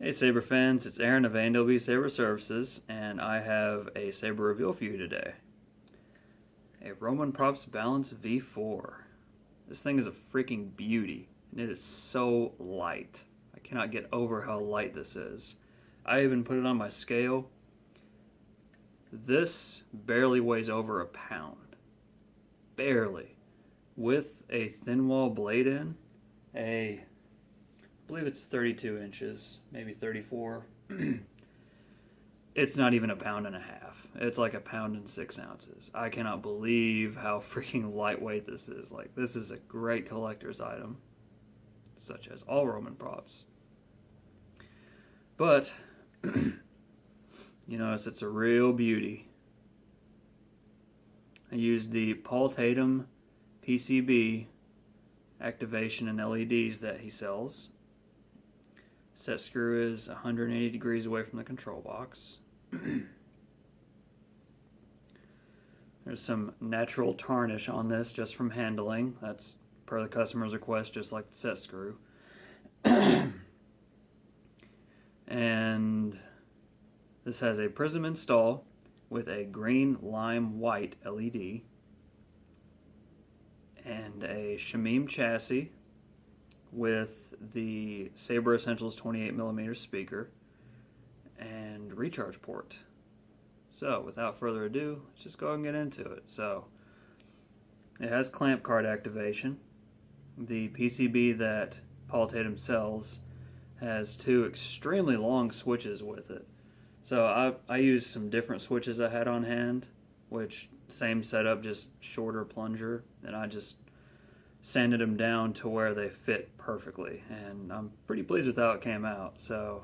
Hey Saber fans, it's Aaron of A&W Saber Services, and I have a Saber reveal for you today. A Roman Props Balance V4. This thing is a freaking beauty, and it is so light. I cannot get over how light this is. I even put it on my scale. This barely weighs over a pound. Barely. With a thin wall blade in, I believe it's 32 inches, maybe 34. It's not even a pound and a half. It's like a pound and 6 ounces. I cannot believe how freaking lightweight this is. Like, this is a great collector's item, such as all Roman props. But, you notice it's a real beauty. I used the Tatum PCB activation and LEDs that he sells. Set screw is 180 degrees away from the control box. There's some natural tarnish on this just from handling. That's per the customer's request, just like the set screw. And this has a prizm install with a green lime white LED and a Shameem chassis with the Saber Essentials 28mm speaker and recharge port. So without further ado, let's just go ahead and get into it. So it has clamp card activation. The PCB that Tatum sells has 2 extremely long switches with it. So I used some different switches I had on hand, which same setup, just shorter plunger, and I just sanded them down to where they fit perfectly, and I'm pretty pleased with how it came out. So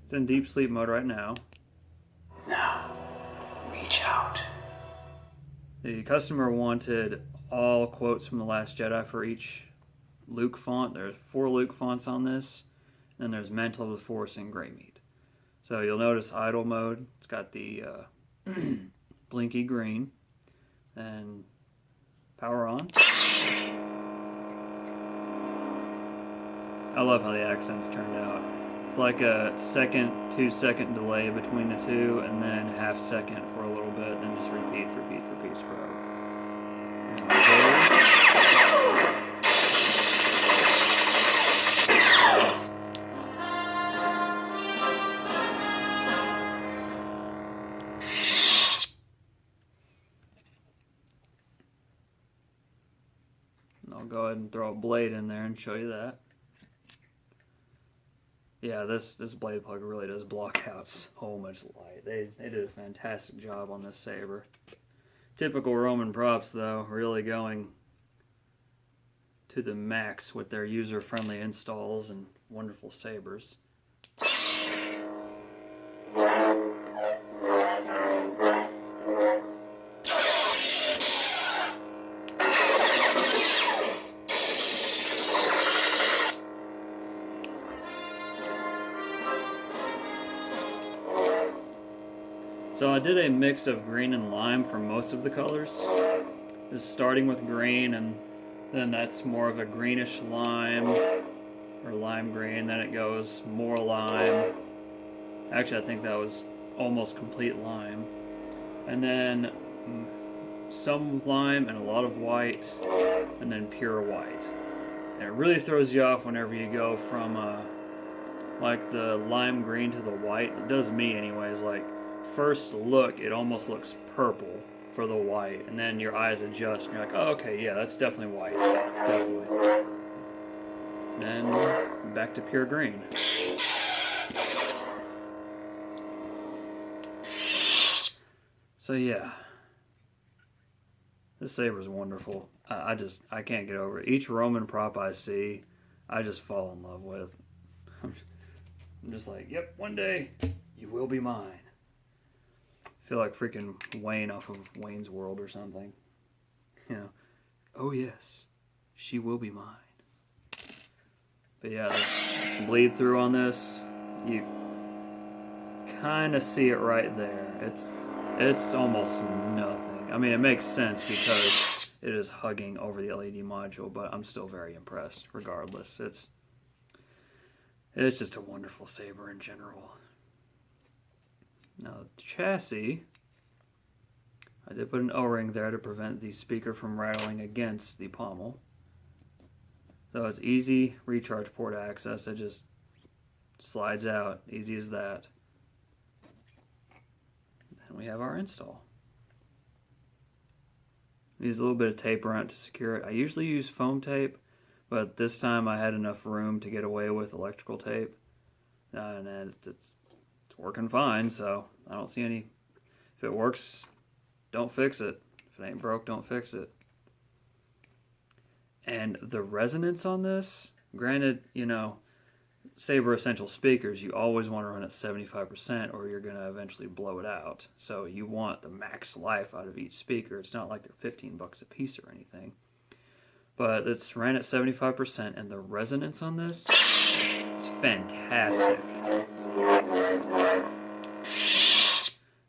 it's in deep sleep mode right now. Now, reach out. The customer wanted all quotes from The Last Jedi for each Luke font. There's 4 Luke fonts on this, and there's Mantle of the Force and Grey Meat. So you'll notice idle mode, it's got the blinky green, and power on. I love how the accents turned out. It's like a 2-second delay between the two, and then half second for a little bit, then just repeats forever. I'll go ahead and throw a blade in there and show you that. Yeah, this blade plug really does block out so much light. They did a fantastic job on this Saber. Typical Roman props, though, really going to the max with their user-friendly installs and wonderful Sabers. So I did a mix of green and lime for most of the colors. Just starting with green, and then that's more of a greenish lime, or lime green, then it goes more lime. Actually, I think that was almost complete lime. And then some lime and a lot of white, and then pure white. And it really throws you off whenever you go from like the lime green to the white. It does me anyways. Like, first look, it almost looks purple for the white, and then your eyes adjust, and you're like, oh, okay, yeah, that's definitely white, definitely. Then back to pure green. So yeah, this Saber's wonderful. I can't get over it. Each Roman prop I see, I just fall in love with. I'm just like, yep, one day you will be mine. I feel like freaking Wayne off of Wayne's World or something. You know, oh yes, she will be mine. But yeah, the bleed through on this, you kind of see it right there. It's almost nothing. I mean, it makes sense because it is hugging over the LED module, but I'm still very impressed regardless. It's just a wonderful saber in general. Now, the chassis, I did put an O-ring there to prevent the speaker from rattling against the pommel. So it's easy recharge port access. It just slides out, easy as that. And we have our install. Use a little bit of tape around it to secure it. I usually use foam tape, but this time I had enough room to get away with electrical tape. And it's working fine, so I don't see any. If it works, don't fix it. If it ain't broke, don't fix it. And the resonance on this, granted, you know, Saber Essential speakers, you always want to run at 75% or you're going to eventually blow it out. So you want the max life out of each speaker. It's not like they're $15 a piece or anything. But it's ran at 75% and the resonance on this is fantastic.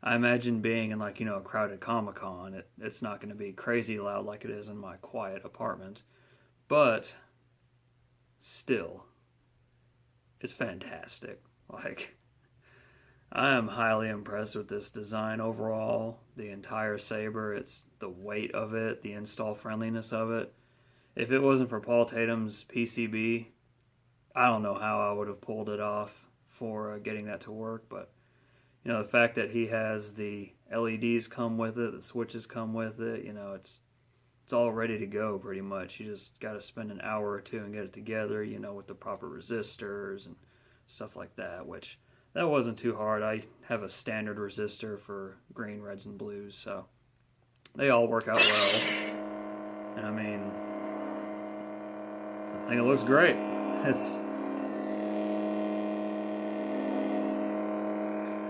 I imagine being in, like, you know, a crowded Comic-Con, it's not going to be crazy loud like it is in my quiet apartment. But still, it's fantastic. Like, I am highly impressed with this design overall. The entire Saber, it's the weight of it, the install friendliness of it. If it wasn't for Paul Tatum's PCB, I don't know how I would have pulled it off for getting that to work. But, you know, the fact that he has the LEDs come with it, the switches come with it, you know, it's all ready to go pretty much. You just got to spend an hour or two and get it together, you know, with the proper resistors and stuff like that, which that wasn't too hard. I have a standard resistor for green, reds, and blues, so they all work out well. And I mean, I think it looks great.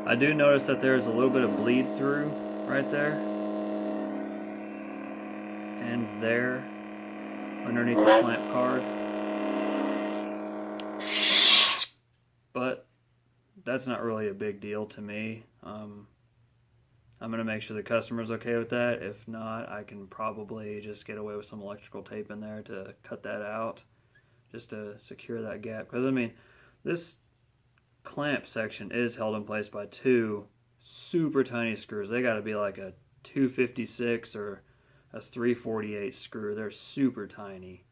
I do notice that there's a little bit of bleed through right there. And there, underneath the clamp card. But that's not really a big deal to me. I'm going to make sure the customer's okay with that. If not, I can probably just get away with some electrical tape in there to cut that out, just to secure that gap. Because, I mean, this clamp section is held in place by two super tiny screws. They got to be like a 256 or a 348 screw. They're super tiny.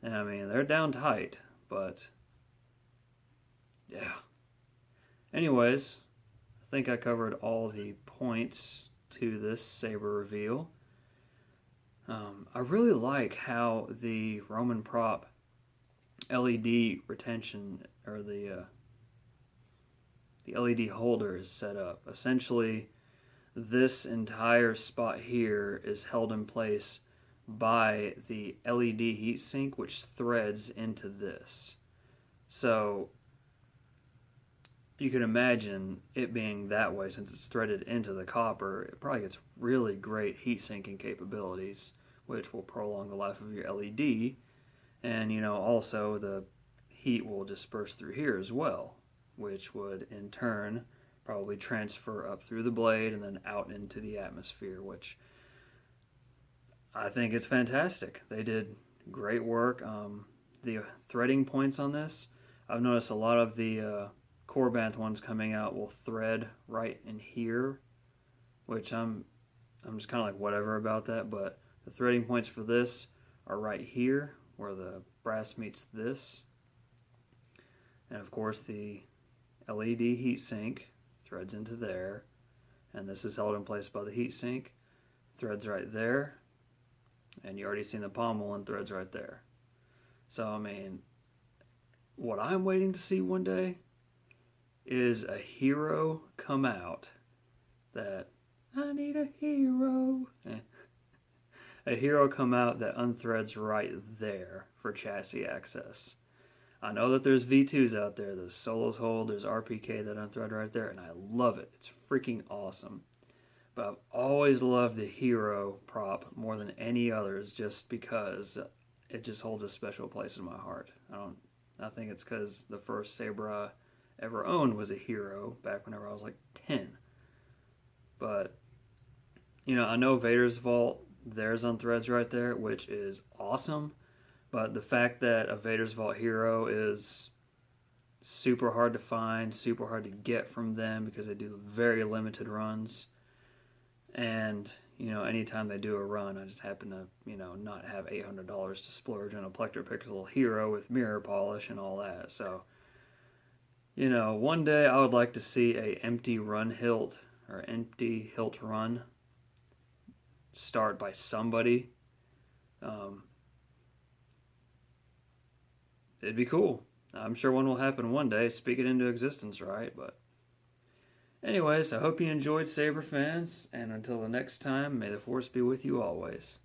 And I mean, they're down tight, but yeah. Anyways, I think I covered all the points to this Saber reveal. I really like how the Roman prop LED retention, or the LED holder is set up. Essentially, this entire spot here is held in place by the LED heatsink, which threads into this. So you can imagine it being that way, since it's threaded into the copper. It probably gets really great heat sinking capabilities, which will prolong the life of your LED. And, you know, also the heat will disperse through here as well, which would in turn probably transfer up through the blade and then out into the atmosphere, which I think it's fantastic. They did great work. The threading points on this, I've noticed a lot of the Core-Banth ones coming out will thread right in here, which I'm just kind of like whatever about that, but the threading points for this are right here where the brass meets this. And of course the LED heatsink threads into there, and this is held in place by the heatsink, threads right there, and you already seen the pommel and threads right there. So I mean, what I'm waiting to see one day is a hero come out that I need a hero. A hero come out that unthreads right there for chassis access. I know that there's V2s out there, there's Solos Hold, there's RPK that unthread right there, and I love it. It's freaking awesome. But I've always loved the hero prop more than any others, just because it just holds a special place in my heart. I think it's because the first Saber I ever owned was a hero back whenever I was like 10. But, you know, I know Vader's Vault, theirs unthreads right there, which is awesome. But the fact that a Vader's Vault hero is super hard to find, super hard to get from them because they do very limited runs. And, you know, anytime they do a run, I just happen to, you know, not have $800 to splurge on a Plector Pixel Hero with mirror polish and all that. So, you know, one day I would like to see a empty run hilt or empty hilt run start by somebody. It'd be cool. I'm sure one will happen one day. Speak it into existence, right? But anyways, I hope you enjoyed, Saber fans, and until the next time, may the force be with you always.